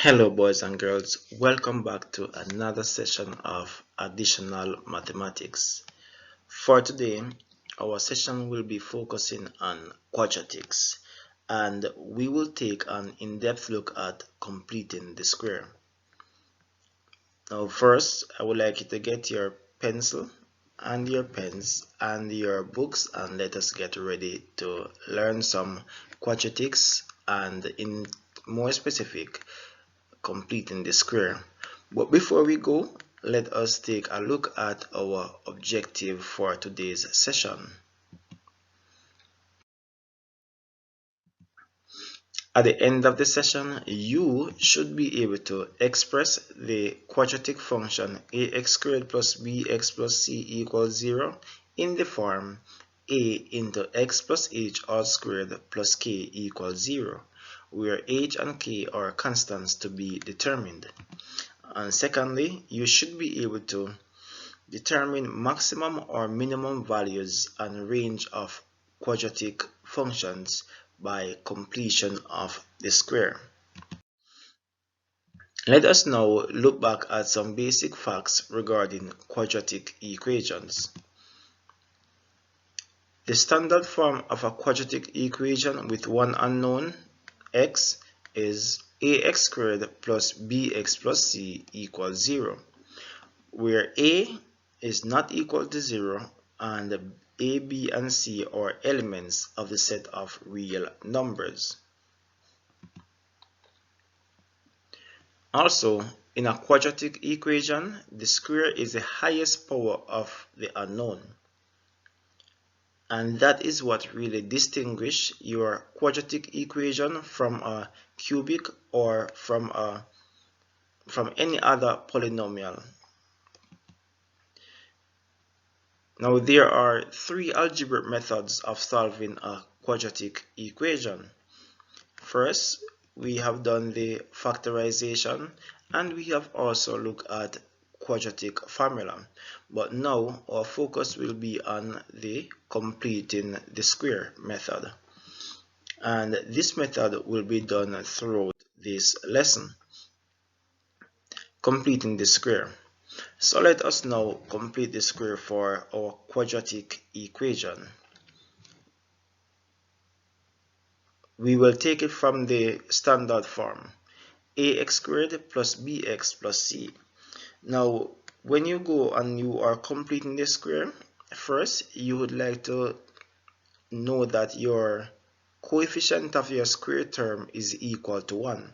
Hello boys and girls, welcome back to another session of additional mathematics. For today, our session will be focusing on quadratics and we will take an in-depth look at completing the square. Now first, I would like you to get your pencil and your pens and your books and let us get ready to learn some quadratics and in more specific completing the square. But before we go, let us take a look at our objective for today's session. At the end of the session, you should be able to express the quadratic function ax squared plus bx plus c equals 0 in the form a into x plus h all squared plus k equals 0, where h and k are constants to be determined. And secondly, you should be able to determine maximum or minimum values and range of quadratic functions by completion of the square. Let us now look back at some basic facts regarding quadratic equations. The standard form of a quadratic equation with one unknown, x, is ax squared plus bx plus c equals 0, where a is not equal to 0 and a, b, and c are elements of the set of real numbers. Also, in a quadratic equation, the square is the highest power of the unknown. And that is what really distinguishes your quadratic equation from a cubic or from any other polynomial. Now there are three algebraic methods of solving a quadratic equation. First, we have done the factorization and we have also looked at quadratic formula. But now our focus will be on the completing the square method. And this method will be done throughout this lesson, completing the square. So let us now complete the square for our quadratic equation. We will take it from the standard form, ax squared plus bx plus c. Now, when you go and you are completing the square, first you would like to know that your coefficient of your square term is equal to 1.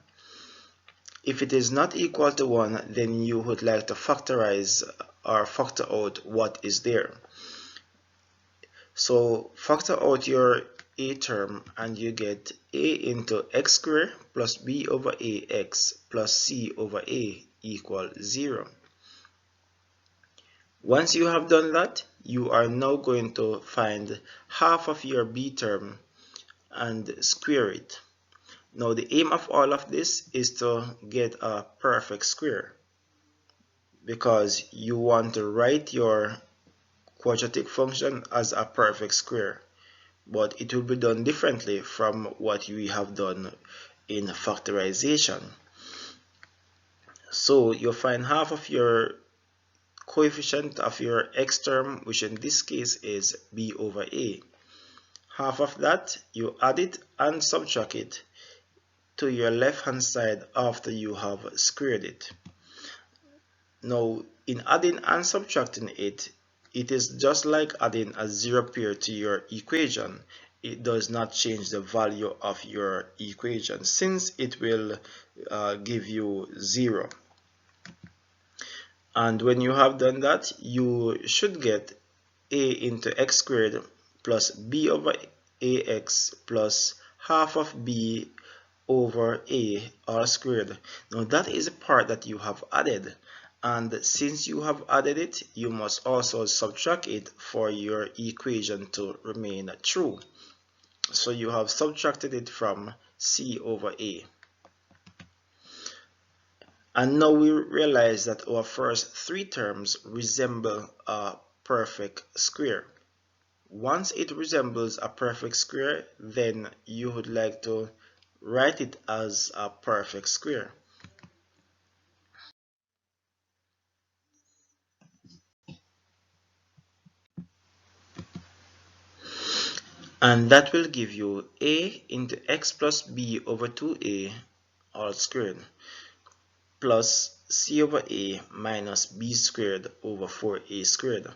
If it is not equal to 1, then you would like to factorize or factor out what is there. So factor out your a term and you get a into x squared plus b over ax plus c over a equals 0. Once you have done that, you are now going to find half of your b term and square it. Now the aim of all of this is to get a perfect square, because you want to write your quadratic function as a perfect square, but it will be done differently from what we have done in factorization. So you'll find half of your coefficient of your x term, which in this case is b over a. Half of that, you add it and subtract it to your left hand side after you have squared it. Now, in adding and subtracting it, it is just like adding a zero pair to your equation. It does not change the value of your equation since it will give you 0. And when you have done that, you should get a into x squared plus b over ax plus half of b over a all squared. Now that is the part that you have added, and since you have added it, you must also subtract it for your equation to remain true. So you have subtracted it from c over a. And now we realize that our first three terms resemble a perfect square. Once it resembles a perfect square, then you would like to write it as a perfect square. and that will give you a into x plus b over 2a all squared plus c over a minus b squared over 4a squared.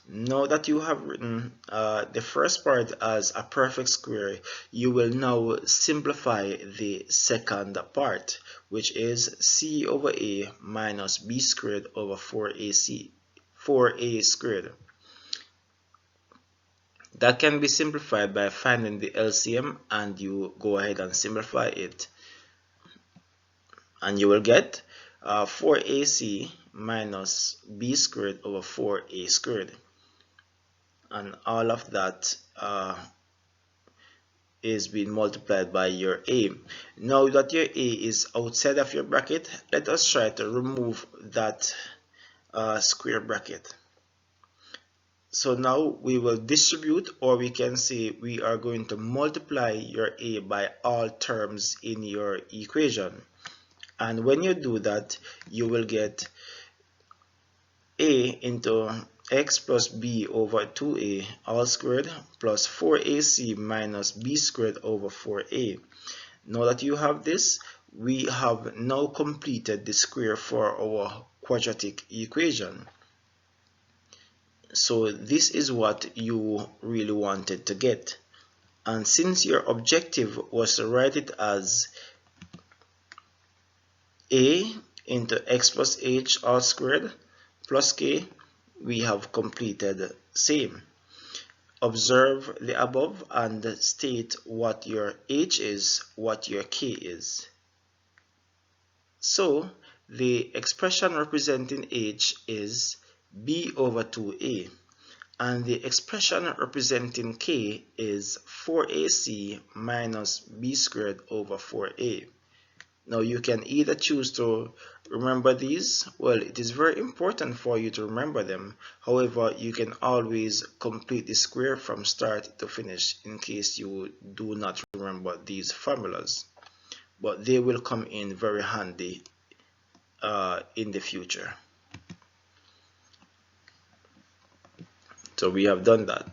Now that you have written the first part as a perfect square, you will now simplify the second part, which is c over a minus b squared over 4a squared. That can be simplified by finding the LCM, and you go ahead and simplify it, and you will get 4ac minus b squared over 4a squared, and all of that is being multiplied by your a. Now that your a is outside of your bracket, let us try to remove that square bracket. So now we will distribute, or we can say we are going to multiply your a by all terms in your equation. And when you do that, you will get a into x plus b over 2a all squared plus 4ac minus b squared over 4a. Now that you have this, we have now completed the square for our quadratic equation. So this is what you really wanted to get. And since your objective was to write it as a into x plus h all squared plus k, we have completed same. Observe the above and state what your h is, what your k is. So the expression representing h is b over 2a, and the expression representing k is 4ac minus b squared over 4a. Now you can either choose to remember these. Well, it is very important for you to remember them. However, you can always complete the square from start to finish in case you do not remember these formulas. But they will come in very handy in the future. So we have done that.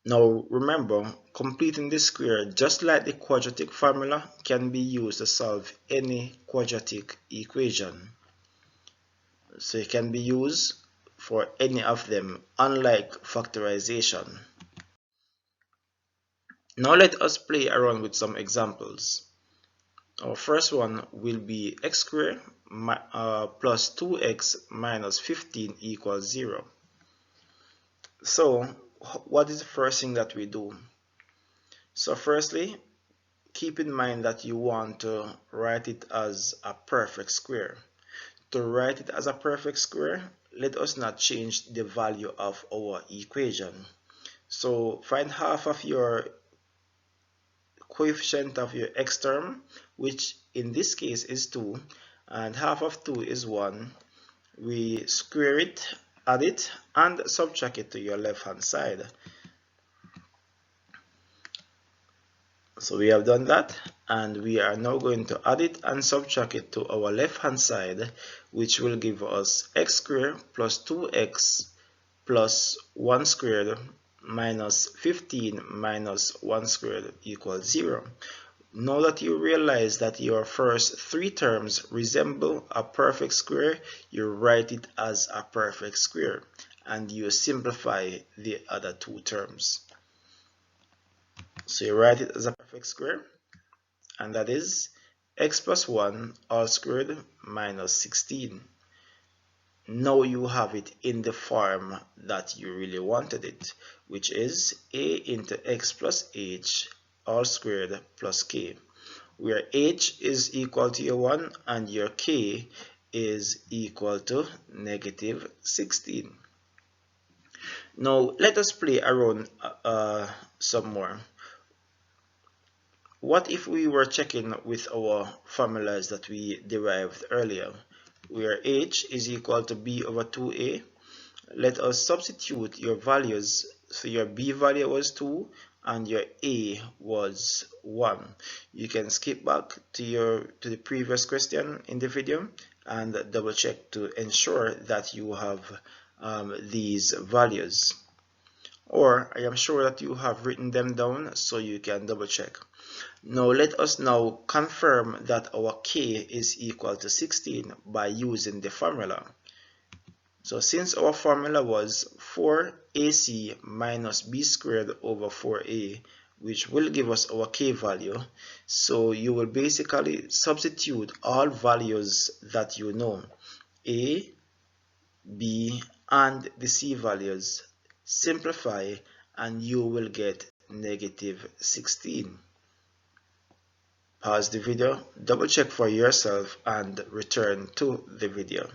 Now remember, completing the square, just like the quadratic formula, can be used to solve any quadratic equation. So it can be used for any of them, unlike factorization. Now let us play around with some examples. Our first one will be x squared plus 2x minus 15 equals 0. So what is the first thing that we do? So firstly, keep in mind that you want to write it as a perfect square. To write it as a perfect square, let us not change the value of our equation. So find half of your coefficient of your x term, which in this case is 2, and half of 2 is 1. We square it, add it, and subtract it to your left hand side. So we have done that, and we are now going to add it and subtract it to our left hand side, which will give us x squared plus 2x plus 1 squared minus 15 minus 1 squared equals 0. Now that you realize that your first three terms resemble a perfect square, you write it as a perfect square, and you simplify the other two terms. So you write it as a perfect square, and that is x plus 1 all squared minus 16. Now you have it in the form that you really wanted it, which is a into x plus h all squared plus k, where h is equal to your 1 and your k is equal to negative 16. Now let us play around some more. What if we were checking with our formulas that we derived earlier, where h is equal to b over 2a? Let us substitute your values. So your b value was 2 and your a was 1. You can skip back to the previous question in the video and double check to ensure that you have these values. or I am sure that you have written them down so you can double check. Now let us now confirm that our k is equal to 16 by using the formula. So since our formula was 4ac minus b squared over 4a, which will give us our k value, so you will basically substitute all values that you know, a, b, and the c values, simplify, and you will get negative 16. Pause the video, double check for yourself, and return to the video.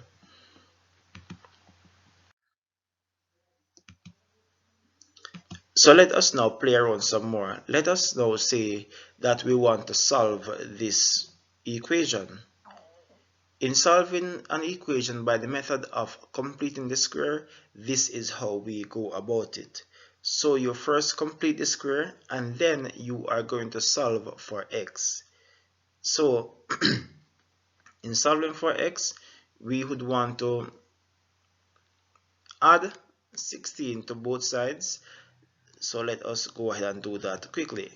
So let us now play around some more. Let us now say that we want to solve this equation. In solving an equation by the method of completing the square, this is how we go about it. So you first complete the square and then you are going to solve for x. So in solving for x, we would want to add 16 to both sides. So let us go ahead and do that quickly.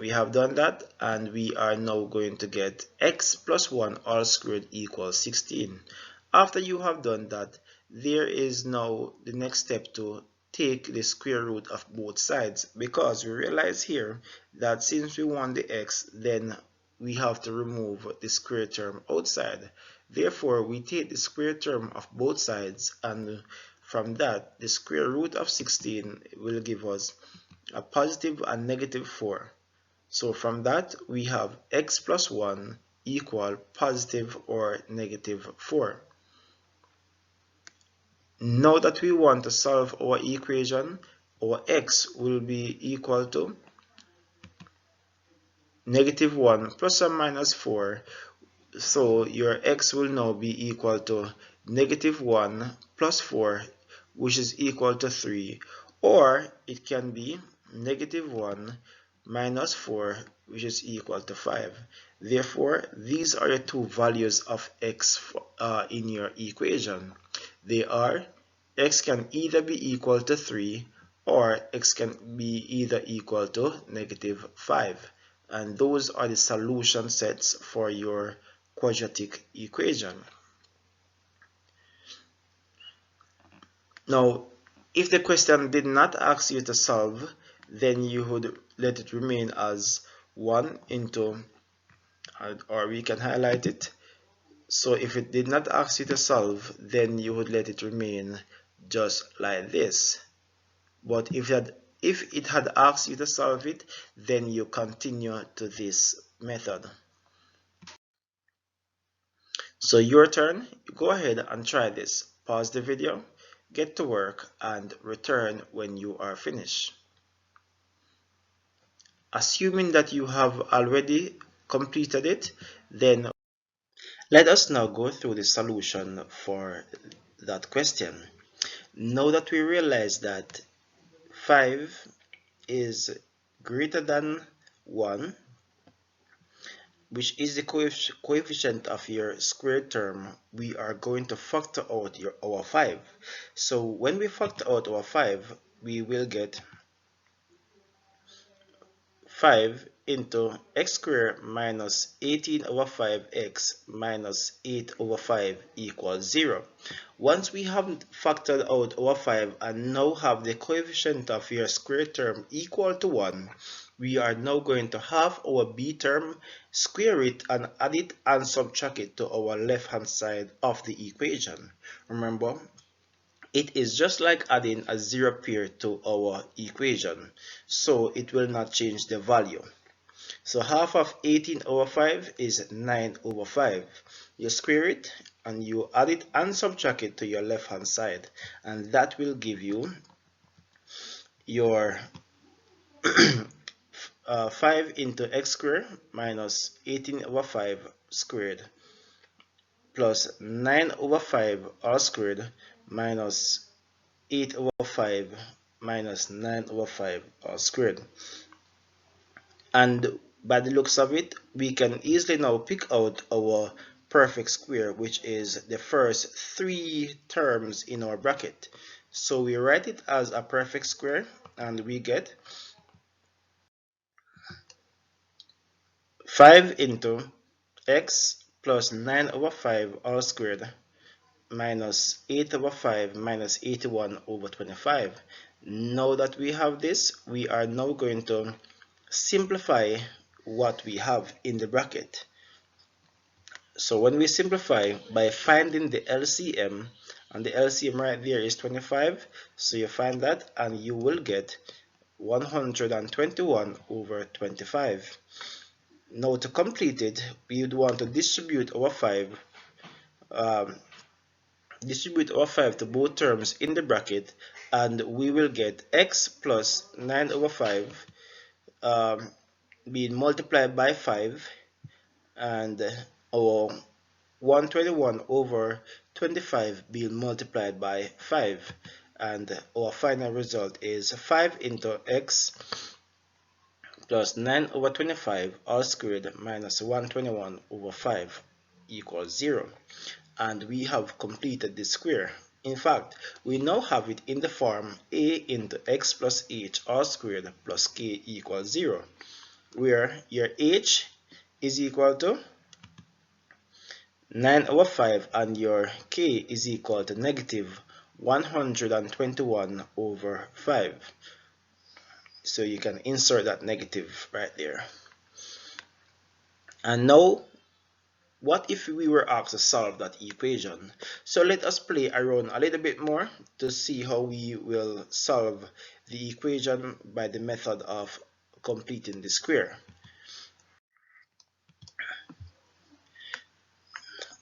We have done that, and we are now going to get x plus 1 all squared equals 16. After you have done that, there is now the next step to take the square root of both sides, because we realize here that since we want the x, then we have to remove the square term outside. Therefore, we take the square term of both sides, and from that, the square root of 16 will give us a positive and negative 4. So from that, we have x plus 1 equal positive or negative 4. Now that we want to solve our equation, our x will be equal to negative 1 plus or minus 4. So your x will now be equal to negative 1 plus 4, which is equal to 3. Or it can be negative 1 minus 4, which is equal to 5. Therefore, these are the two values of x in your equation. They are x can either be equal to 3 or x can be either equal to negative 5. And those are the solution sets for your quadratic equation. Now, if the question did not ask you to solve, then you would let it remain as 1 into, or we can highlight it. So if it did not ask you to solve, then you would let it remain just like this. But if it had asked you to solve it, then you continue to this method. So your turn, go ahead and try this. Pause the video, get to work, and return when you are finished. Assuming that you have already completed it, then let us now go through the solution for that question. Now that we realize that 5 is greater than 1, which is the coefficient of your squared term, we are going to factor out our 5. So when we factor out our 5, we will get 5 into x squared minus 18 over 5x minus 8 over 5 equals 0. Once we have factored out our 5 and now have the coefficient of your square term equal to 1, we are now going to have our b term, square it and add it and subtract it to our left hand side of the equation. Remember, it is just like adding a 0 pair to our equation, so it will not change the value. So half of 18 over 5 is 9 over 5. You square it and you add it and subtract it to your left hand side, and that will give you your 5 into x squared minus 18 over 5 squared plus 9 over 5 all squared minus 8 over 5 minus 9 over 5 all squared. And by the looks of it, we can easily now pick out our perfect square, which is the first 3 terms in our bracket. So we write it as a perfect square, and we get 5 into x plus 9 over 5 all squared minus 8 over 5 minus 81 over 25. Now that we have this, we are now going to simplify what we have in the bracket. So when we simplify by finding the LCM, and the LCM right there is 25, so you find that and you will get 121 over 25. Now to complete it, we would want to distribute our 5 to both terms in the bracket, and we will get x plus 9 over 5 being multiplied by 5, and our 121 over 25 being multiplied by 5, and our final result is 5 into x plus 9 over 25 all squared minus 121 over 5 equals 0. And we have completed the square. In fact, we now have it in the form a into x plus h all squared plus k equals 0, where your h is equal to 9 over 5 and your k is equal to negative 121 over 5. So you can insert that negative right there. And now, what if we were asked to solve that equation? So let us play around a little bit more to see how we will solve the equation by the method of completing the square.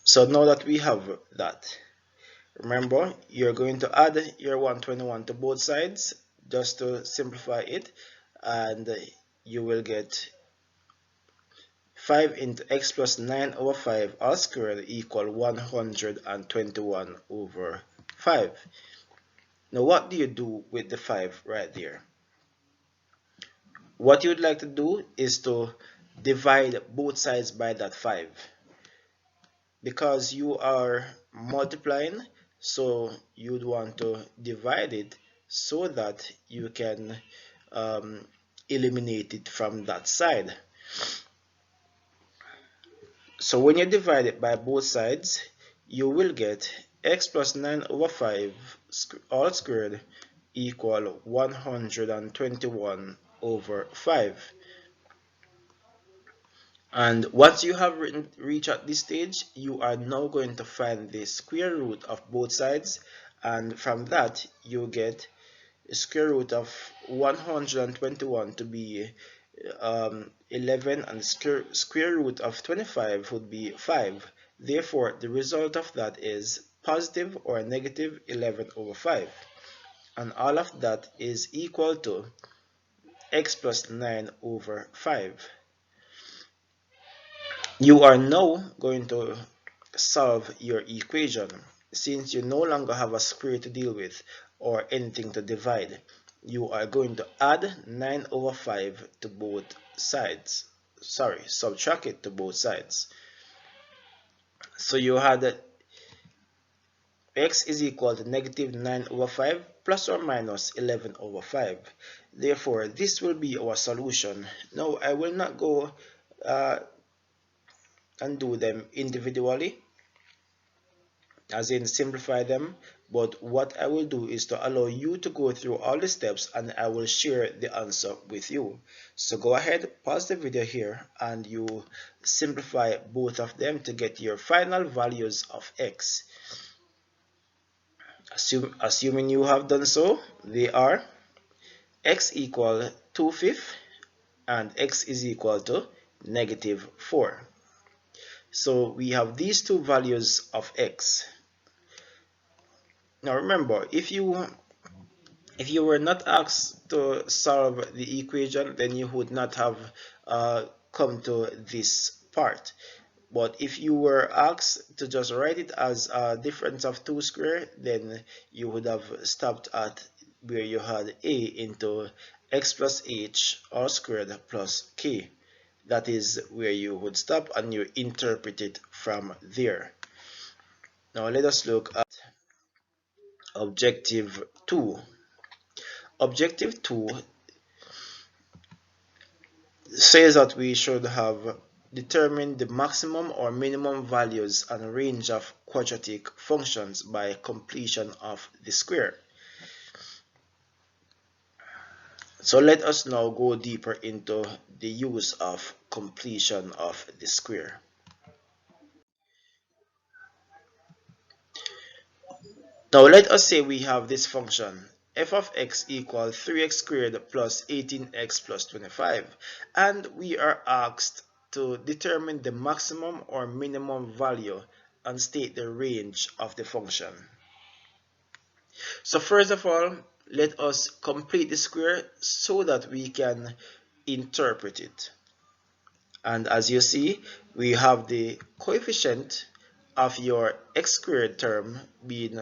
So now that we have that, remember, you're going to add your 121 to both sides just to simplify it, and you will get 5 into x plus 9 over 5 all squared equal 121 over 5. Now what do you do with the 5 right there? What you would like to do is to divide both sides by that 5. Because you are multiplying, so you'd want to divide it so that you can eliminate it from that side. So when you divide it by both sides, you will get x plus 9 over 5 all squared equal 121 over 5. And once you have reached at this stage, you are now going to find the square root of both sides, and from that you get the square root of 121 to be 11, and the square root of 25 would be 5. Therefore, the result of that is positive or negative 11 over 5. And all of that is equal to x plus 9 over 5. You are now going to solve your equation. Since you no longer have a square to deal with or anything to divide, you are going to add 9 over 5 to both sides. Sorry, subtract it to both sides. So you had x is equal to negative 9 over 5 plus or minus 11 over 5. Therefore, this will be our solution. Now, I will not go and do them individually, as in simplify them, but what I will do is to allow you to go through all the steps, and I will share the answer with you. So go ahead, pause the video here, and you simplify both of them to get your final values of x. Assuming you have done so, they are x equal 2/5 and x is equal to negative 4. So we have these two values of x. Now remember, if you were not asked to solve the equation, then you would not have come to this part. But if you were asked to just write it as a difference of 2 square, then you would have stopped at where you had a into x plus h all squared plus k. That is where you would stop, and you interpret it from there. Now let us look at Objective 2. Objective 2 says that we should have determined the maximum or minimum values and range of quadratic functions by completion of the square. So let us now go deeper into the use of completion of the square. Now let us say we have this function f of x equals 3x squared plus 18x plus 25, and we are asked to determine the maximum or minimum value and state the range of the function. So first of all, let us complete the square so that we can interpret it. And as you see, we have the coefficient of your x squared term being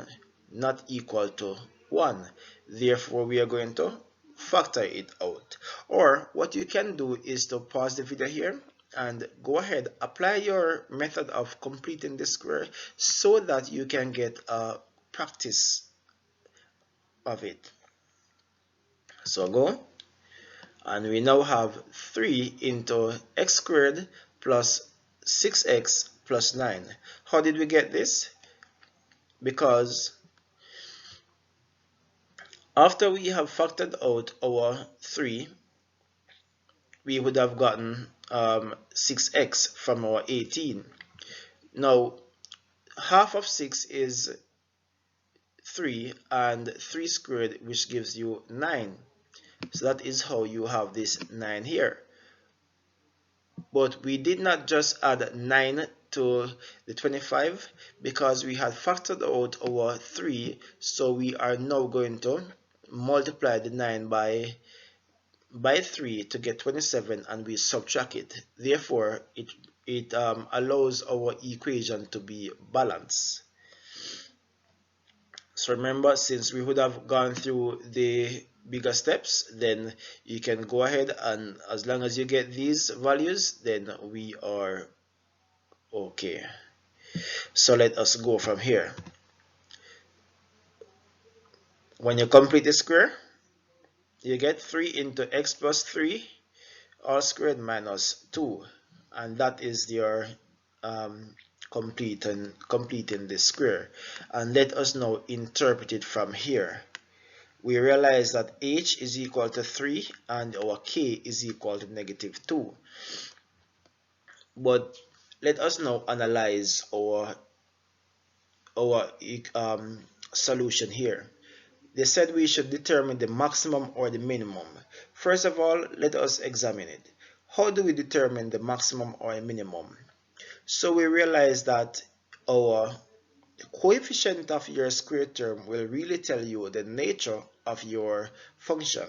not equal to 1. Therefore, we are going to factor it out. Or what you can do is to pause the video here and go ahead, apply your method of completing the square so that you can get a practice of it. So go, and we now have 3 into x squared plus 6x plus 9. How did we get this? Because after we have factored out our 3, we would have gotten 6x from our 18. Now, half of 6 is 3, and 3 squared, which gives you 9. So that is how you have this 9 here. But we did not just add 9 to the 25 because we had factored out our 3, so we are now going to multiply the 9 by 3 to get 27, and we subtract it. Therefore, it allows our equation to be balanced. So remember, since we would have gone through the bigger steps, then you can go ahead, and as long as you get these values, then we are okay. So let us go from here. When you complete the square, you get 3 into x plus 3 all squared minus 2, and that is your completing the square. And let us now interpret it from here. We realize that h is equal to 3 and our k is equal to negative 2. But let us now analyze our solution here. They said we should determine the maximum or the minimum. First of all, let us examine it. How do we determine the maximum or a minimum? So we realize that our coefficient of your square term will really tell you the nature of your function.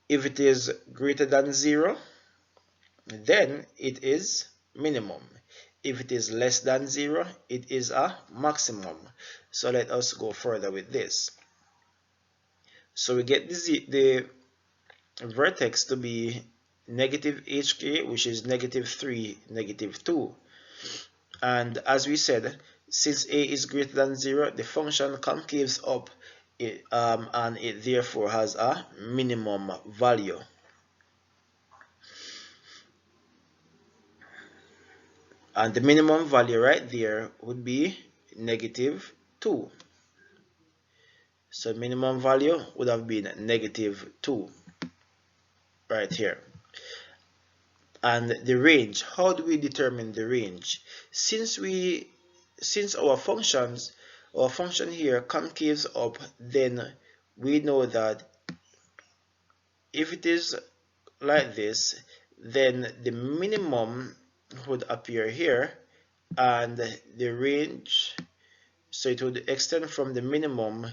If it is greater than 0, then it is minimum. If it is less than 0, it is a maximum. So let us go further with this. So we get the vertex to be negative hk, which is negative 3, negative 2. And as we said, since a is greater than 0, the function concaves up, and it therefore has a minimum value. And the minimum value right there would be negative 2. So minimum value would have been negative 2 right here. And the range, how do we determine the range? Since our function here concaves up, then we know that if it is like this, then the minimum would appear here, and the range, so it would extend from the minimum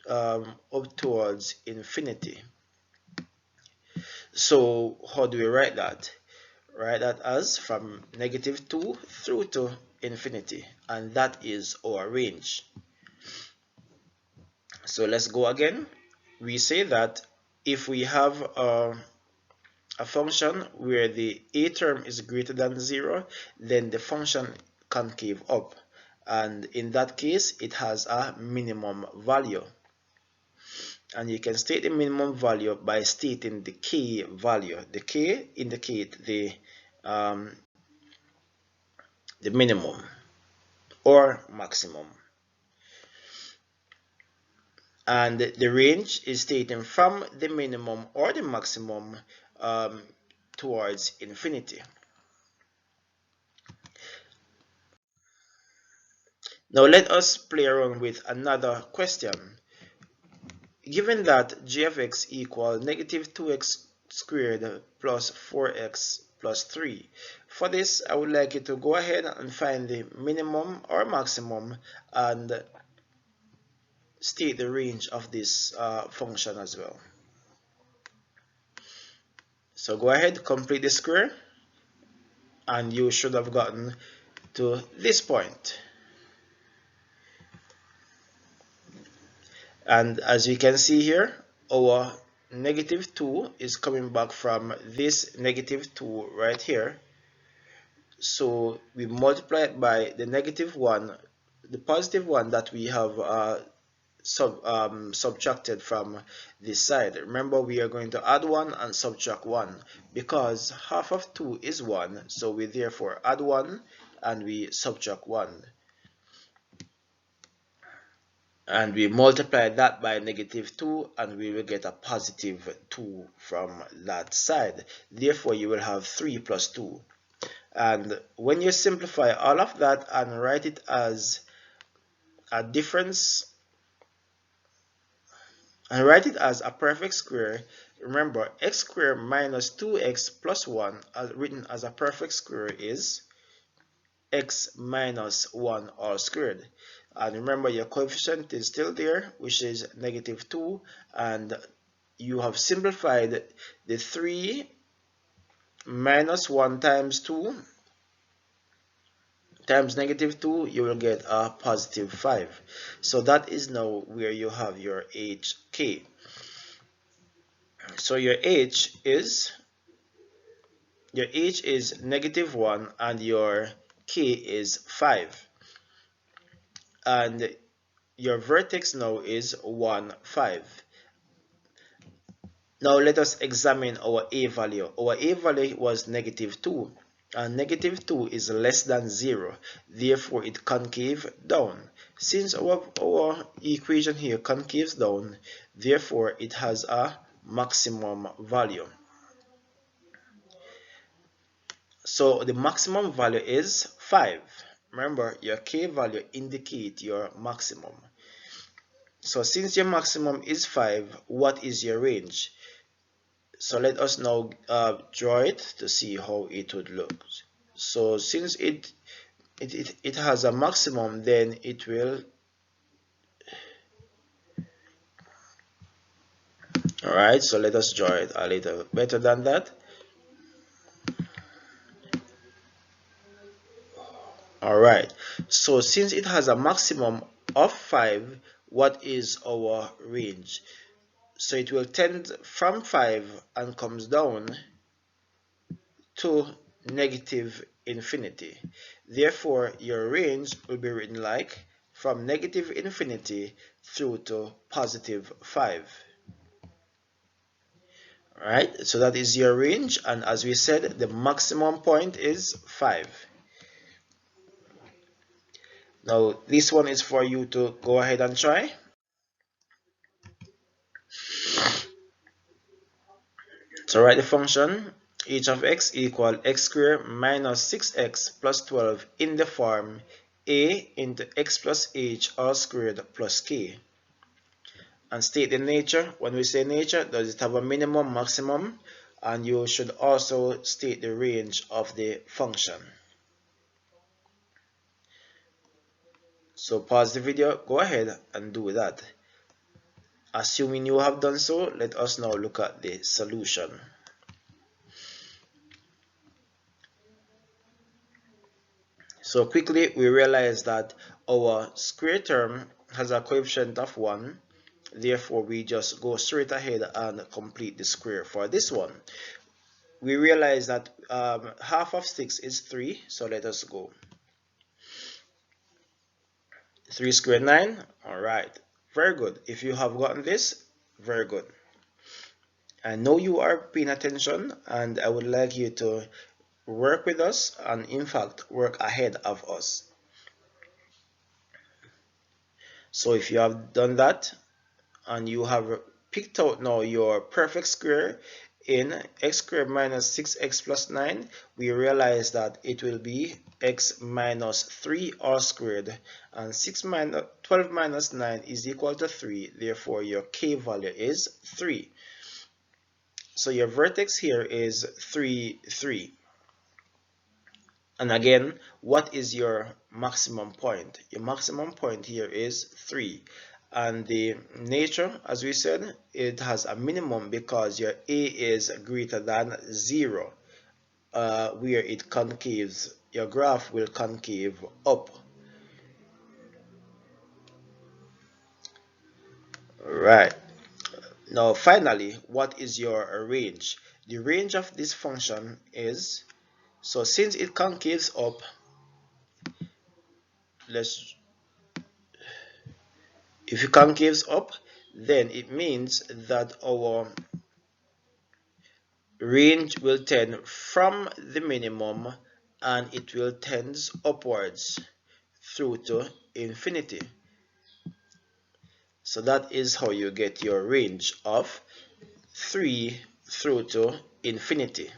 up towards infinity. So how do we write that? Write that as from negative 2 through to infinity, and that is our range. So let's go again. We say that if we have a function where the a term is greater than 0, then the function concave up, and in that case it has a minimum value. And you can state the minimum value by stating the k value. The k indicate the minimum or maximum, and the range is taken from the minimum or the maximum towards infinity. Now let us play around with another question. Given that g of x equal negative 2x squared plus 4x plus 3, for this I would like you to go ahead and find the minimum or maximum and state the range of this function as well. So go ahead, complete the square, and you should have gotten to this point. And as you can see here, our negative 2 is coming back from this negative 2 right here. So we multiply it by the negative 1, the positive 1 that we have subtracted from this side. Remember, we are going to add 1 and subtract 1 because half of 2 is 1, so we therefore add 1 and we subtract 1. And we multiply that by negative 2 and we will get a positive 2 from that side. Therefore, you will have 3 plus 2. And when you simplify all of that and write it as a difference and write it as a perfect square, remember x squared minus 2x plus 1 written as a perfect square is x minus 1 all squared. And remember, your coefficient is still there, which is negative 2, and you have simplified the 3 minus 1 times 2 times negative 2, you will get a positive 5. So that is now where you have your hk. So your h is negative 1 and your k is 5. And your vertex now is 1, 5. Now let us examine our a value. Our a value was negative 2, and negative 2 is less than 0. Therefore, it concaves down. Since our equation here concaves down, therefore it has a maximum value. So the maximum value is 5. Remember, your k value indicates your maximum. So since your maximum is 5, what is your range? So let us now draw it to see how it would look. So since it has a maximum, then it will, alright, so let us draw it a little better than that. Alright, so since it has a maximum of 5, what is our range? So it will tend from 5 and comes down to negative infinity. Therefore, your range will be written like from negative infinity through to positive 5. Alright, so that is your range, and as we said, the maximum point is 5. Now, this one is for you to go ahead and try. So write the function h of x equal x squared minus 6x plus 12 in the form a into x plus h all squared plus k. And state the nature. When we say nature, does it have a minimum, maximum? And you should also state the range of the function. So pause the video, go ahead and do that. Assuming you have done so, let us now look at the solution. So quickly we realize that our square term has a coefficient of 1. Therefore, we just go straight ahead and complete the square for this one. We realize that half of 6 is 3, so let us go. 3 squared 9. All right, very good. If you have gotten this, very good. I know you are paying attention, and I would like you to work with us and in fact work ahead of us. So if you have done that and you have picked out now your perfect square in x squared minus 6x plus 9, we realize that it will be x minus 3 all squared, and 12 minus 9 is equal to 3, therefore your k value is 3. So your vertex here is 3, 3. And again, what is your maximum point? Your maximum point here is 3. And the nature, as we said, it has a minimum because your a is greater than 0, where it concaves. Your graph will concave up. Right. Now, finally, what is your range? The range of this function is, so since it concaves up, if it concaves up, then it means that our range will tend from the minimum and it will tend upwards through to infinity. So that is how you get your range of 3 through to infinity.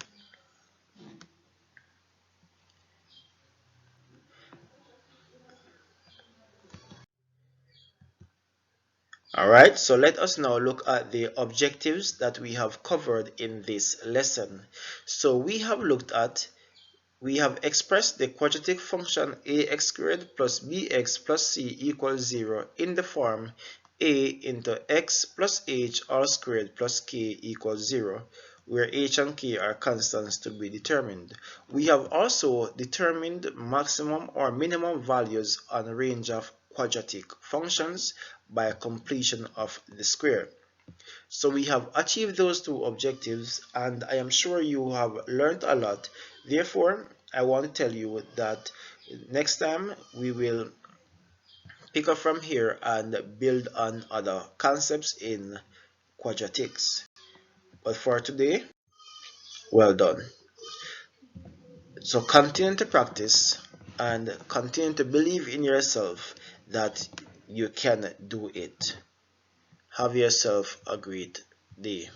Alright, so let us now look at the objectives that we have covered in this lesson. So we have expressed the quadratic function ax squared plus bx plus c equals 0 in the form a into x plus h all squared plus k equals 0, where h and k are constants to be determined. We have also determined maximum or minimum values on a range of quadratic functions by completion of the square. So we have achieved those two objectives, and I am sure you have learned a lot. Therefore, I want to tell you that next time we will pick up from here and build on other concepts in quadratics. But for today, well done. So continue to practice and continue to believe in yourself that you can do it. Have yourself a great day.